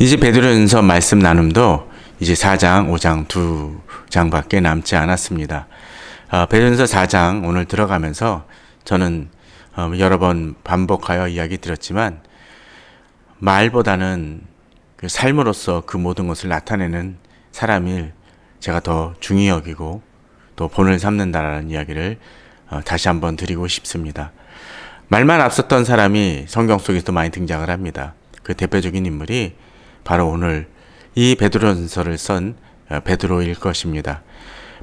이제 베드로전서 말씀 나눔도 이제 4장, 5장 두 장밖에 남지 않았습니다. 베드로전서 4장 오늘 들어가면서 저는 여러 번 반복하여 이야기 드렸지만 말보다는 그 삶으로서 그 모든 것을 나타내는 사람을 제가 더 중히 여기고 또 본을 삼는다라는 이야기를 다시 한번 드리고 싶습니다. 말만 앞섰던 사람이 성경 속에서 많이 등장을 합니다. 그 대표적인 인물이 바로 오늘 이 베드로전서를 쓴 베드로일 것입니다.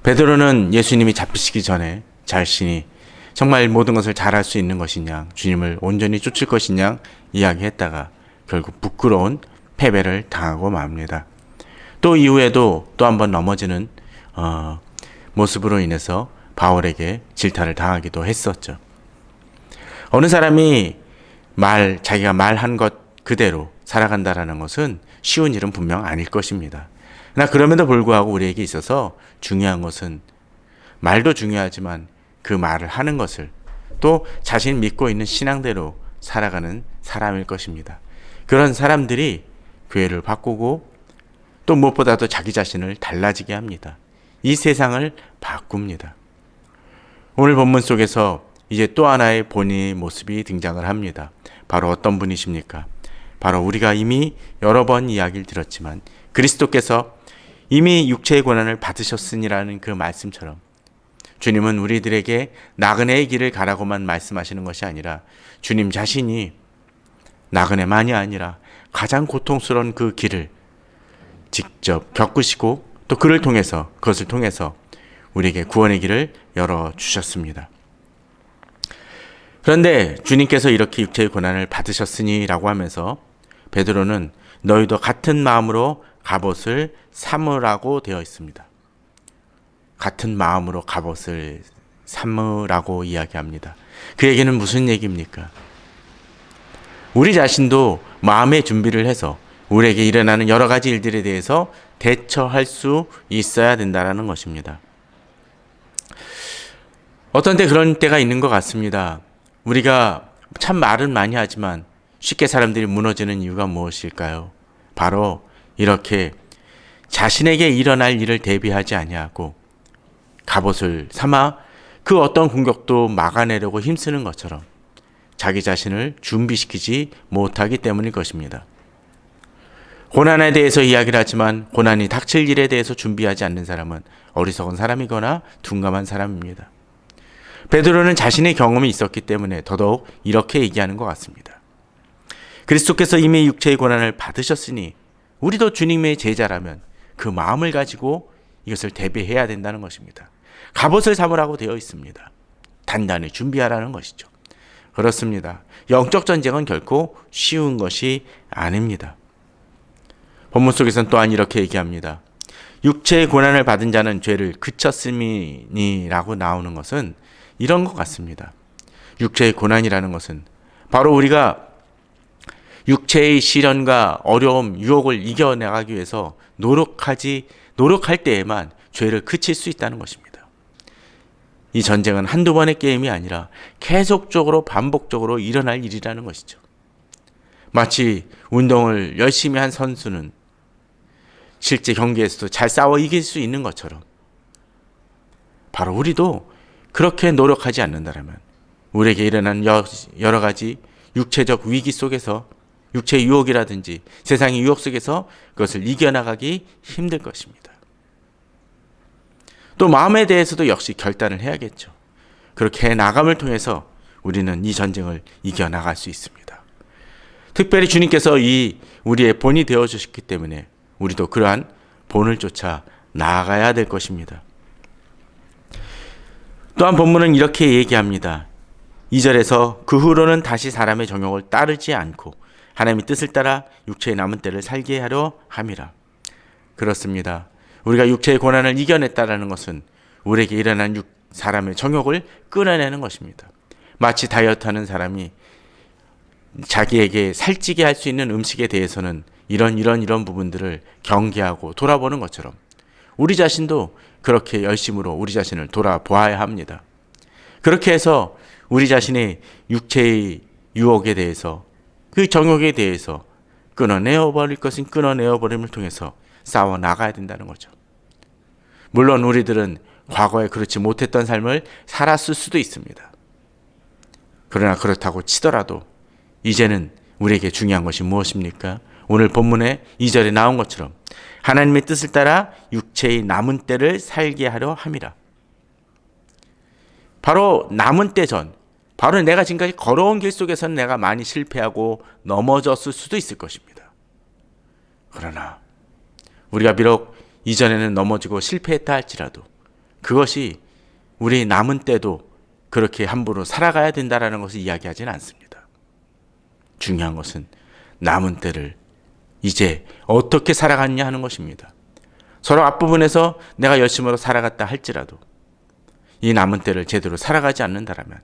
베드로는 예수님이 잡히시기 전에 자신이 정말 모든 것을 잘할 수 있는 것이냐, 주님을 온전히 쫓을 것이냐 이야기했다가 결국 부끄러운 패배를 당하고 맙니다. 또 이후에도 또 한 번 넘어지는 모습으로 인해서 바울에게 질타를 당하기도 했었죠. 어느 사람이 자기가 말한 것 그대로 살아간다라는 것은 쉬운 일은 분명 아닐 것입니다. 그러나 그럼에도 불구하고 우리에게 있어서 중요한 것은 말도 중요하지만 그 말을 하는 것을 또 자신이 믿고 있는 신앙대로 살아가는 사람일 것입니다. 그런 사람들이 교회를 바꾸고 또 무엇보다도 자기 자신을 달라지게 합니다. 이 세상을 바꿉니다. 오늘 본문 속에서 이제 또 하나의 본인의 모습이 등장을 합니다. 바로 어떤 분이십니까? 바로 우리가 이미 여러 번 이야기를 들었지만 그리스도께서 이미 육체의 고난을 받으셨으니라는 그 말씀처럼 주님은 우리들에게 나그네의 길을 가라고만 말씀하시는 것이 아니라 주님 자신이 나그네만이 아니라 가장 고통스러운 그 길을 직접 겪으시고 또 그것을 통해서 우리에게 구원의 길을 열어주셨습니다. 그런데 주님께서 이렇게 육체의 고난을 받으셨으니라고 하면서 베드로는 너희도 같은 마음으로 갑옷을 삼으라고 되어 있습니다. 같은 마음으로 갑옷을 삼으라고 이야기합니다. 그 얘기는 무슨 얘기입니까? 우리 자신도 마음의 준비를 해서 우리에게 일어나는 여러 가지 일들에 대해서 대처할 수 있어야 된다는 것입니다. 어떤 때 그런 때가 있는 것 같습니다. 우리가 참 말은 많이 하지만 쉽게 사람들이 무너지는 이유가 무엇일까요? 바로 이렇게 자신에게 일어날 일을 대비하지 아니하고 갑옷을 삼아 그 어떤 공격도 막아내려고 힘쓰는 것처럼 자기 자신을 준비시키지 못하기 때문일 것입니다. 고난에 대해서 이야기를 하지만 고난이 닥칠 일에 대해서 준비하지 않는 사람은 어리석은 사람이거나 둔감한 사람입니다. 베드로는 자신의 경험이 있었기 때문에 더더욱 이렇게 얘기하는 것 같습니다. 그리스도께서 이미 육체의 고난을 받으셨으니 우리도 주님의 제자라면 그 마음을 가지고 이것을 대비해야 된다는 것입니다. 갑옷을 삼으라고 되어 있습니다. 단단히 준비하라는 것이죠. 그렇습니다. 영적 전쟁은 결코 쉬운 것이 아닙니다. 본문 속에서는 또한 이렇게 얘기합니다. 육체의 고난을 받은 자는 죄를 그쳤음이니라고 나오는 것은 이런 것 같습니다. 육체의 고난이라는 것은 바로 우리가 육체의 시련과 어려움, 유혹을 이겨나가기 위해서 노력할 때에만 죄를 그칠 수 있다는 것입니다. 이 전쟁은 한두 번의 게임이 아니라 계속적으로 반복적으로 일어날 일이라는 것이죠. 마치 운동을 열심히 한 선수는 실제 경기에서도 잘 싸워 이길 수 있는 것처럼 바로 우리도 그렇게 노력하지 않는다면 우리에게 일어난 여러 가지 육체적 위기 속에서 육체의 유혹이라든지 세상의 유혹 속에서 그것을 이겨나가기 힘들 것입니다. 또 마음에 대해서도 역시 결단을 해야겠죠. 그렇게 나감을 통해서 우리는 이 전쟁을 이겨나갈 수 있습니다. 특별히 주님께서 우리의 본이 되어주셨기 때문에 우리도 그러한 본을 쫓아 나아가야 될 것입니다. 또한 본문은 이렇게 얘기합니다. 2절에서 그 후로는 다시 사람의 정욕을 따르지 않고 하나님의 뜻을 따라 육체의 남은 때를 살게 하려 함이라. 그렇습니다. 우리가 육체의 고난을 이겨냈다라는 것은 우리에게 일어난 사람의 정욕을 끌어내는 것입니다. 마치 다이어트하는 사람이 자기에게 살찌게 할 수 있는 음식에 대해서는 이런 부분들을 경계하고 돌아보는 것처럼 우리 자신도 그렇게 열심으로 우리 자신을 돌아보아야 합니다. 그렇게 해서 우리 자신의 육체의 유혹에 대해서 그 정욕에 대해서 끊어내어 버릴 것은 끊어내어 버림을 통해서 싸워 나가야 된다는 거죠. 물론 우리들은 과거에 그렇지 못했던 삶을 살았을 수도 있습니다. 그러나 그렇다고 치더라도 이제는 우리에게 중요한 것이 무엇입니까? 오늘 본문에 2절에 나온 것처럼 하나님의 뜻을 따라 육체의 남은 때를 살게 하려 함이라. 바로 남은 때 전, 바로 내가 지금까지 걸어온 길 속에서는 내가 많이 실패하고 넘어졌을 수도 있을 것입니다. 그러나 우리가 비록 이전에는 넘어지고 실패했다 할지라도 그것이 우리 남은 때도 그렇게 함부로 살아가야 된다는 것을 이야기하지는 않습니다. 중요한 것은 남은 때를 이제 어떻게 살아갔냐 하는 것입니다. 서로 앞부분에서 내가 열심으로 살아갔다 할지라도 이 남은 때를 제대로 살아가지 않는다면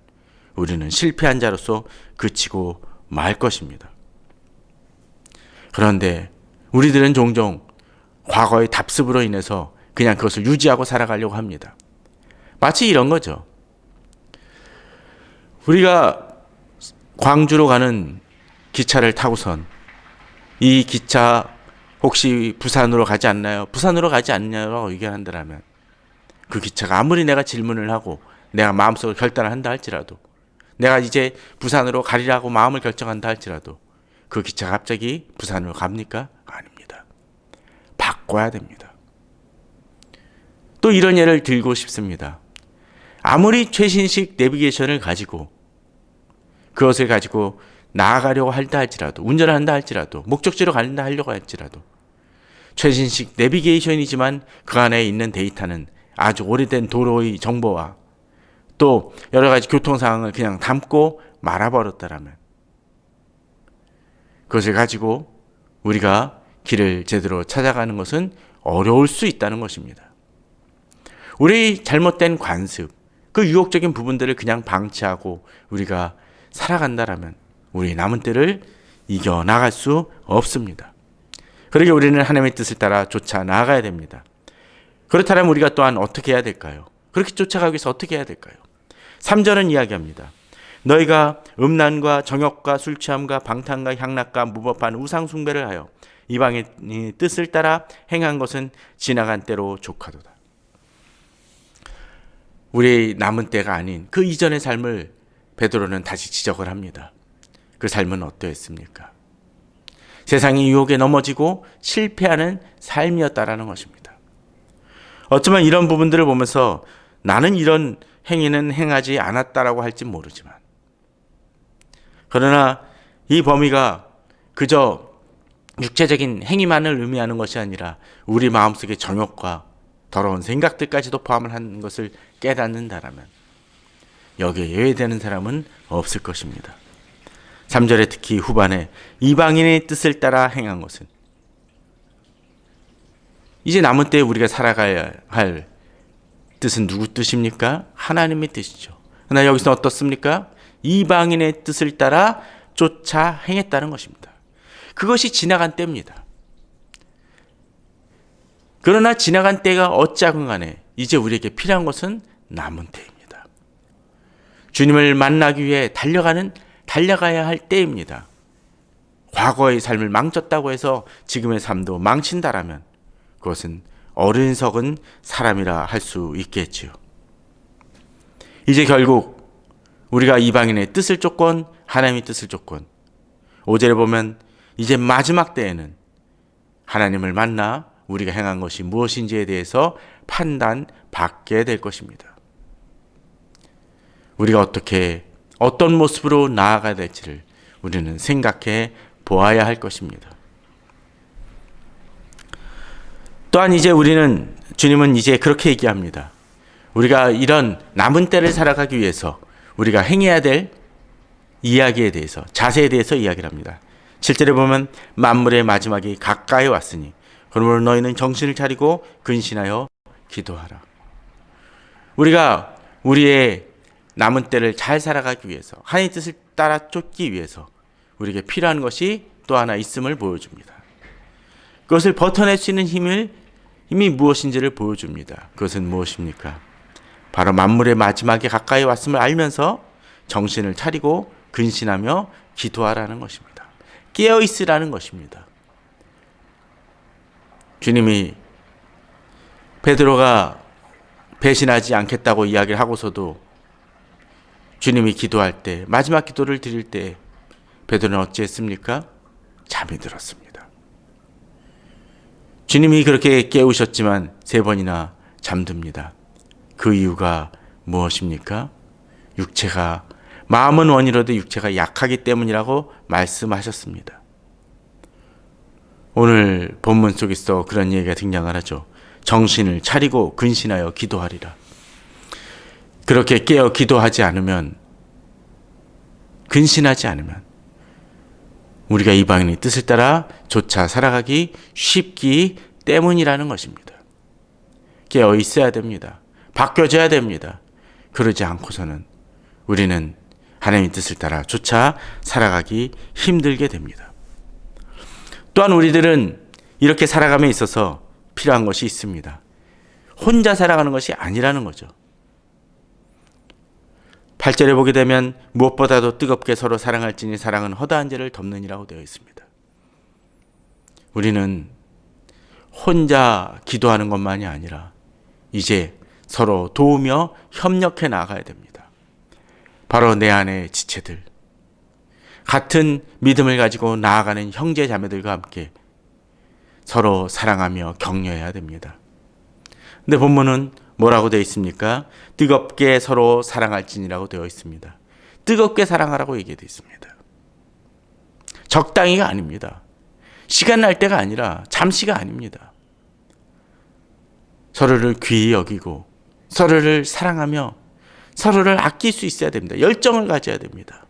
우리는 실패한 자로서 그치고 말 것입니다. 그런데 우리들은 종종 과거의 답습으로 인해서 그냥 그것을 유지하고 살아가려고 합니다. 마치 이런 거죠. 우리가 광주로 가는 기차를 타고선 이 기차 혹시 부산으로 가지 않나요? 부산으로 가지 않냐고 얘기한다면 그 기차가 아무리 내가 질문을 하고 내가 마음속으로 결단을 한다 할지라도 내가 이제 부산으로 가리라고 마음을 결정한다 할지라도 그 기차가 갑자기 부산으로 갑니까? 아닙니다. 바꿔야 됩니다. 또 이런 예를 들고 싶습니다. 아무리 최신식 내비게이션을 가지고 그것을 가지고 나아가려고 한다 할지라도 운전을 한다 할지라도 목적지로 간다 하려고 할지라도 최신식 내비게이션이지만 그 안에 있는 데이터는 아주 오래된 도로의 정보와 또 여러 가지 교통 상황을 그냥 담고 말아버렸다라면 그것을 가지고 우리가 길을 제대로 찾아가는 것은 어려울 수 있다는 것입니다. 우리 잘못된 관습, 그 유혹적인 부분들을 그냥 방치하고 우리가 살아간다라면 우리 남은 때를 이겨나갈 수 없습니다. 그러게 우리는 하나님의 뜻을 따라 쫓아 나가야 됩니다. 그렇다면 우리가 또한 어떻게 해야 될까요? 그렇게 쫓아가기 위해서 어떻게 해야 될까요? 3절은 이야기합니다. 너희가 음란과 정욕과 술취함과 방탕과 향락과 무법한 우상 숭배를 하여 이방의 뜻을 따라 행한 것은 지나간 때로 족하도다. 우리의 남은 때가 아닌 그 이전의 삶을 베드로는 다시 지적을 합니다. 그 삶은 어떠했습니까? 세상의 유혹에 넘어지고 실패하는 삶이었다라는 것입니다. 어쩌면 이런 부분들을 보면서 나는 이런 행위는 행하지 않았다라고 할지 모르지만 그러나 이 범위가 그저 육체적인 행위만을 의미하는 것이 아니라 우리 마음속의 정욕과 더러운 생각들까지도 포함을 한 것을 깨닫는다라면 여기에 예외되는 사람은 없을 것입니다. 3절에 특히 후반에 이방인의 뜻을 따라 행한 것은 이제 남은 때에 우리가 살아가야 할 뜻은 누구 뜻입니까? 하나님의 뜻이죠. 그러나 여기서 어떻습니까? 이방인의 뜻을 따라 쫓아 행했다는 것입니다. 그것이 지나간 때입니다. 그러나 지나간 때가 어찌하건 간에 이제 우리에게 필요한 것은 남은 때입니다. 주님을 만나기 위해 달려가야 할 때입니다. 과거의 삶을 망쳤다고 해서 지금의 삶도 망친다라면 그것은 어른석은 사람이라 할 수 있겠지요. 이제 결국 우리가 이방인의 뜻을 쫓건 하나님의 뜻을 쫓건 5절에 보면 이제 마지막 때에는 하나님을 만나 우리가 행한 것이 무엇인지에 대해서 판단받게 될 것입니다. 우리가 어떤 모습으로 나아가야 될지를 우리는 생각해 보아야 할 것입니다. 또한 이제 주님은 이제 그렇게 얘기합니다. 우리가 이런 남은 때를 살아가기 위해서 우리가 행해야 될 이야기에 대해서, 자세에 대해서 이야기를 합니다. 7절에 보면 만물의 마지막이 가까이 왔으니 그러므로 너희는 정신을 차리고 근신하여 기도하라. 우리가 우리의 남은 때를 잘 살아가기 위해서, 하나님의 뜻을 따라 쫓기 위해서 우리에게 필요한 것이 또 하나 있음을 보여줍니다. 그것을 버텨낼 수 있는 힘이 무엇인지를 보여줍니다. 그것은 무엇입니까? 바로 만물의 마지막에 가까이 왔음을 알면서 정신을 차리고 근신하며 기도하라는 것입니다. 깨어 있으라는 것입니다. 주님이 베드로가 배신하지 않겠다고 이야기를 하고서도 주님이 기도할 때, 마지막 기도를 드릴 때 베드로는 어찌했습니까? 잠이 들었습니다. 주님이 그렇게 깨우셨지만 3번이나 잠듭니다. 그 이유가 무엇입니까? 육체가, 마음은 원이로도 육체가 약하기 때문이라고 말씀하셨습니다. 오늘 본문 속에서 그런 얘기가 등장을 하죠. 정신을 차리고 근신하여 기도하리라. 그렇게 깨어 기도하지 않으면, 근신하지 않으면 우리가 이방인의 뜻을 따라 조차 살아가기 쉽기 때문이라는 것입니다. 깨어 있어야 됩니다. 바뀌어져야 됩니다. 그러지 않고서는 우리는 하나님의 뜻을 따라 조차 살아가기 힘들게 됩니다. 또한 우리들은 이렇게 살아감에 있어서 필요한 것이 있습니다. 혼자 살아가는 것이 아니라는 거죠. 8절에 보게 되면 무엇보다도 뜨겁게 서로 사랑할지니 사랑은 허다한 죄를 덮느니라고 되어 있습니다. 우리는 혼자 기도하는 것만이 아니라 이제 서로 도우며 협력해 나가야 됩니다. 바로 내 안의 지체들, 같은 믿음을 가지고 나아가는 형제 자매들과 함께 서로 사랑하며 격려해야 됩니다. 근데 본문은 뭐라고 되어 있습니까? 뜨겁게 서로 사랑할지니라고 되어 있습니다. 뜨겁게 사랑하라고 얘기되어 있습니다. 적당히가 아닙니다. 시간 날 때가 아니라 잠시가 아닙니다. 서로를 귀히 여기고 서로를 사랑하며 서로를 아낄 수 있어야 됩니다. 열정을 가져야 됩니다.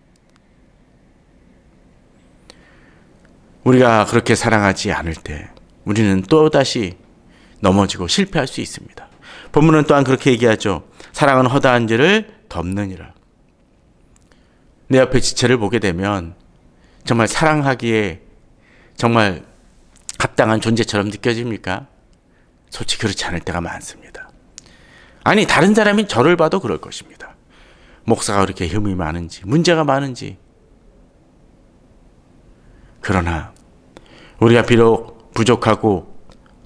우리가 그렇게 사랑하지 않을 때 우리는 또다시 넘어지고 실패할 수 있습니다. 본문은 또한 그렇게 얘기하죠. 사랑은 허다한 죄를 덮느니라. 내 옆에 지체를 보게 되면 정말 사랑하기에 정말 합당한 존재처럼 느껴집니까? 솔직히 그렇지 않을 때가 많습니다. 아니, 다른 사람이 저를 봐도 그럴 것입니다. 목사가 그렇게 흠이 많은지, 문제가 많은지. 그러나 우리가 비록 부족하고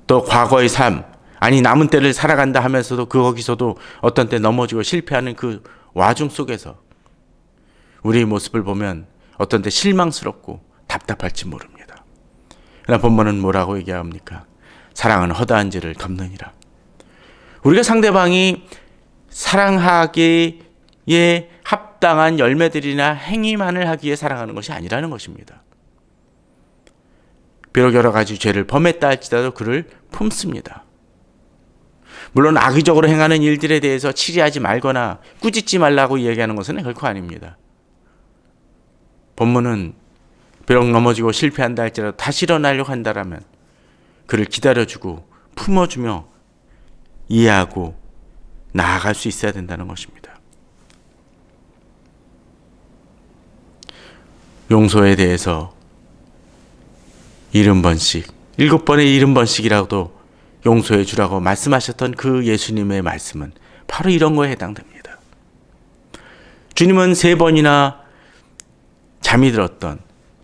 또 과거의 삶, 아니 남은 때를 살아간다 하면서도 거기서도 어떤 때 넘어지고 실패하는 그 와중 속에서 우리의 모습을 보면 어떤 때 실망스럽고 답답할지 모릅니다. 그러나 본문은 뭐라고 얘기합니까? 사랑은 허다한 죄를 덮느니라. 우리가 상대방이 사랑하기에 합당한 열매들이나 행위만을 하기 위해 사랑하는 것이 아니라는 것입니다. 비록 여러 가지 죄를 범했다 할지라도 그를 품습니다. 물론 악의적으로 행하는 일들에 대해서 치리하지 말거나 꾸짖지 말라고 이야기하는 것은 결코 아닙니다. 본문은 비록 넘어지고 실패한다 할지라도 다시 일어나려고 한다라면 그를 기다려주고 품어주며 이해하고 나아갈 수 있어야 된다는 것입니다. 용서에 대해서 70번씩, 7번에 70번씩이라도 용서해 주라고 말씀하셨던 그 예수님의 말씀은 바로 이런 거에 해당됩니다. 주님은 3번이나 잠이 들었던,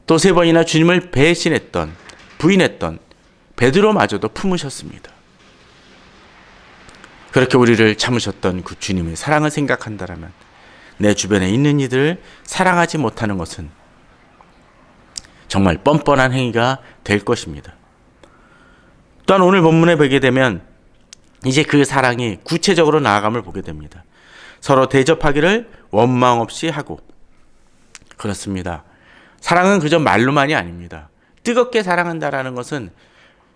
또 3번이나 주님을 배신했던, 부인했던 베드로마저도 품으셨습니다. 그렇게 우리를 참으셨던 그 주님의 사랑을 생각한다면 내 주변에 있는 이들을 사랑하지 못하는 것은 정말 뻔뻔한 행위가 될 것입니다. 또한 오늘 본문에 보게 되면 이제 그 사랑이 구체적으로 나아감을 보게 됩니다. 서로 대접하기를 원망 없이 하고. 그렇습니다. 사랑은 그저 말로만이 아닙니다. 뜨겁게 사랑한다라는 것은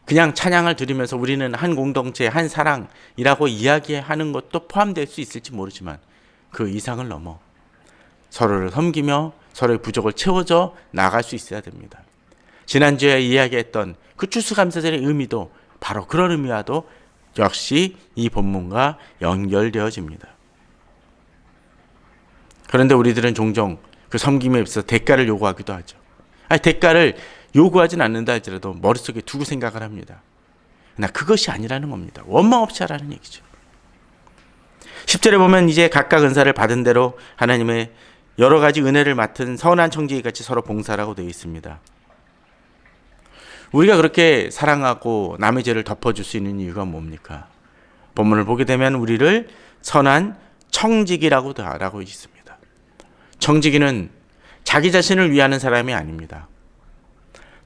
그냥 찬양을 드리면서 우리는 한 공동체, 한 사랑이라고 이야기하는 것도 포함될 수 있을지 모르지만 그 이상을 넘어 서로를 섬기며 서로의 부족을 채워져 나갈 수 있어야 됩니다. 지난주에 이야기했던 그 추수감사절의 의미도 바로 그런 의미와도 역시 이 본문과 연결되어집니다. 그런데 우리들은 종종 그 섬김에 있어서 대가를 요구하기도 하죠. 아니, 대가를 요구하진 않는다 할지라도 머릿속에 두고 생각을 합니다. 그러나 그것이 아니라는 겁니다. 원망 없이 하라는 얘기죠. 10절에 보면 이제 각각 은사를 받은 대로 하나님의 여러 가지 은혜를 맡은 선한 청지기 같이 서로 봉사라고 되어 있습니다. 우리가 그렇게 사랑하고 남의 죄를 덮어줄 수 있는 이유가 뭡니까? 본문을 보게 되면 우리를 선한 청지기라고 하고 있습니다. 청지기는 자기 자신을 위하는 사람이 아닙니다.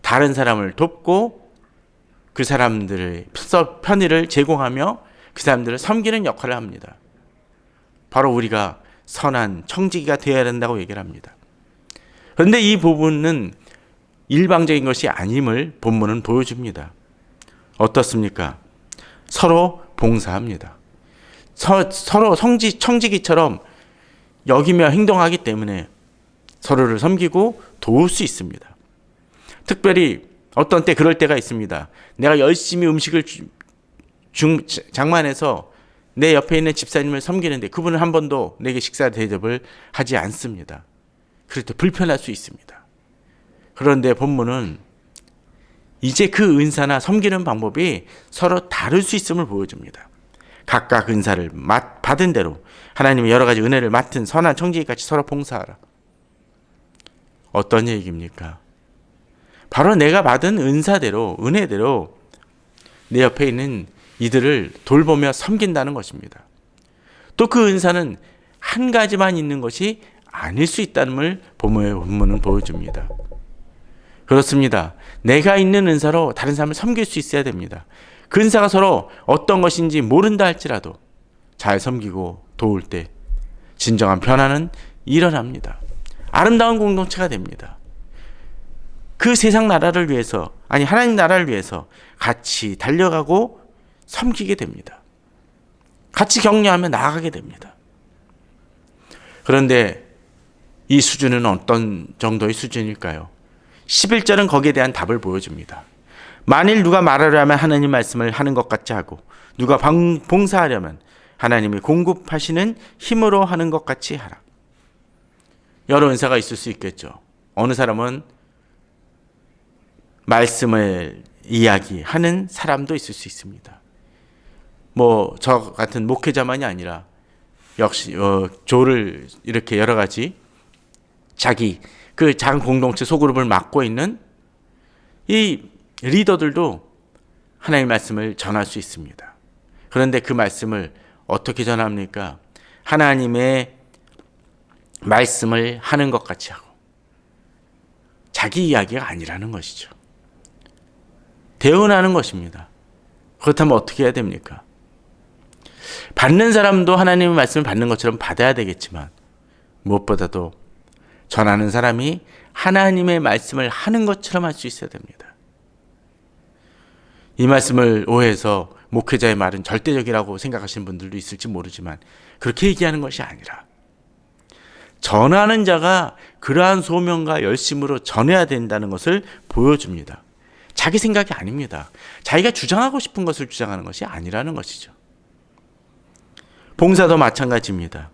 다른 사람을 돕고 그 사람들의 편의를 제공하며 그 사람들을 섬기는 역할을 합니다. 바로 우리가 선한 청지기가 되어야 된다고 얘기를 합니다. 그런데 이 부분은 일방적인 것이 아님을 본문은 보여줍니다. 어떻습니까? 서로 봉사합니다. 서로 청지기처럼 여기며 행동하기 때문에 서로를 섬기고 도울 수 있습니다. 특별히 어떤 때 그럴 때가 있습니다. 내가 열심히 음식을 장만해서 내 옆에 있는 집사님을 섬기는데 그분은 한 번도 내게 식사 대접을 하지 않습니다. 그럴 때 불편할 수 있습니다. 그런데 본문은 이제 그 은사나 섬기는 방법이 서로 다를 수 있음을 보여줍니다. 각각 은사를 받은 대로 하나님의 여러 가지 은혜를 맡은 선한 청지기같이 서로 봉사하라. 어떤 얘기입니까? 바로 내가 받은 은사대로, 은혜대로 내 옆에 있는 이들을 돌보며 섬긴다는 것입니다. 또 그 은사는 한 가지만 있는 것이 아닐 수 있다는 걸 본문은 보여줍니다. 그렇습니다. 내가 있는 은사로 다른 사람을 섬길 수 있어야 됩니다. 그 은사가 서로 어떤 것인지 모른다 할지라도 잘 섬기고 도울 때 진정한 변화는 일어납니다. 아름다운 공동체가 됩니다. 그 세상 나라를 위해서, 아니 하나님 나라를 위해서 같이 달려가고 섬기게 됩니다. 같이 격려하며 나아가게 됩니다. 그런데 이 수준은 어떤 정도의 수준일까요? 11절은 거기에 대한 답을 보여줍니다. 만일 누가 말하려면 하나님 말씀을 하는 것 같이 하고 누가 봉사하려면 하나님이 공급하시는 힘으로 하는 것 같이 하라. 여러 은사가 있을 수 있겠죠. 어느 사람은 말씀을 이야기하는 사람도 있을 수 있습니다. 저 같은 목회자만이 아니라 역시 조를 이렇게 여러 가지 자기 그 작은 공동체 소그룹을 맡고 있는 이 리더들도 하나님의 말씀을 전할 수 있습니다. 그런데 그 말씀을 어떻게 전합니까? 하나님의 말씀을 하는 것 같이 하고 자기 이야기가 아니라는 것이죠. 대언하는 것입니다. 그렇다면 어떻게 해야 됩니까? 받는 사람도 하나님의 말씀을 받는 것처럼 받아야 되겠지만 무엇보다도 전하는 사람이 하나님의 말씀을 하는 것처럼 할 수 있어야 됩니다. 이 말씀을 오해해서 목회자의 말은 절대적이라고 생각하시는 분들도 있을지 모르지만 그렇게 얘기하는 것이 아니라 전하는 자가 그러한 소명과 열심으로 전해야 된다는 것을 보여줍니다. 자기 생각이 아닙니다. 자기가 주장하고 싶은 것을 주장하는 것이 아니라는 것이죠. 봉사도 마찬가지입니다.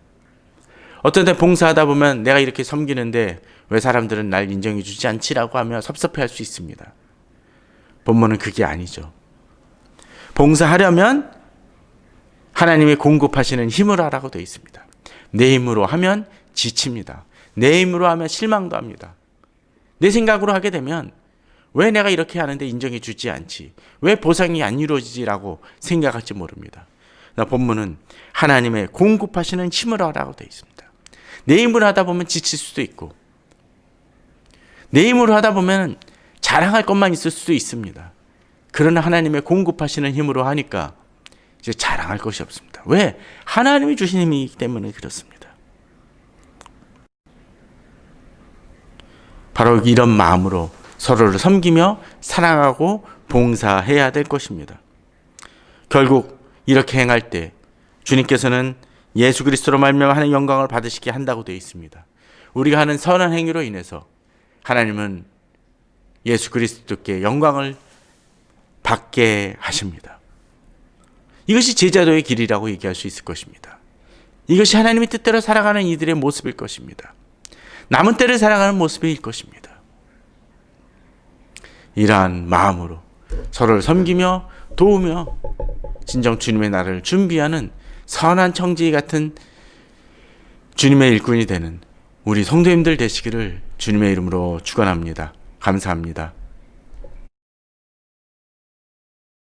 어떤 때 봉사하다 보면 내가 이렇게 섬기는데 왜 사람들은 날 인정해 주지 않지라고 하며 섭섭해할 수 있습니다. 본문은 그게 아니죠. 봉사하려면 하나님이 공급하시는 힘을 하라고 되어 있습니다. 내 힘으로 하면 지칩니다. 내 힘으로 하면 실망도 합니다. 내 생각으로 하게 되면 왜 내가 이렇게 하는데 인정해 주지 않지? 왜 보상이 안 이루어지지라고 생각할지 모릅니다. 본문은 하나님의 공급하시는 힘을 하라고 되어 있습니다. 내 힘으로 하다 보면 지칠 수도 있고 내 힘으로 하다 보면 자랑할 것만 있을 수도 있습니다. 그러나 하나님의 공급하시는 힘으로 하니까 이제 자랑할 것이 없습니다. 왜? 하나님이 주신 힘이기 때문에 그렇습니다. 바로 이런 마음으로 서로를 섬기며 사랑하고 봉사해야 될 것입니다. 결국 이렇게 행할 때 주님께서는 예수 그리스도로 말미암아 하나님의 영광을 받으시게 한다고 되어 있습니다. 우리가 하는 선한 행위로 인해서 하나님은 예수 그리스도께 영광을 받게 하십니다. 이것이 제자도의 길이라고 얘기할 수 있을 것입니다. 이것이 하나님의 뜻대로 살아가는 이들의 모습일 것입니다. 남은 때를 살아가는 모습일 것입니다. 이러한 마음으로 서로를 섬기며 도우며 진정 주님의 나라를 준비하는 선한 청지기 같은 주님의 일꾼이 되는 우리 성도님들 되시기를 주님의 이름으로 축원합니다. 감사합니다.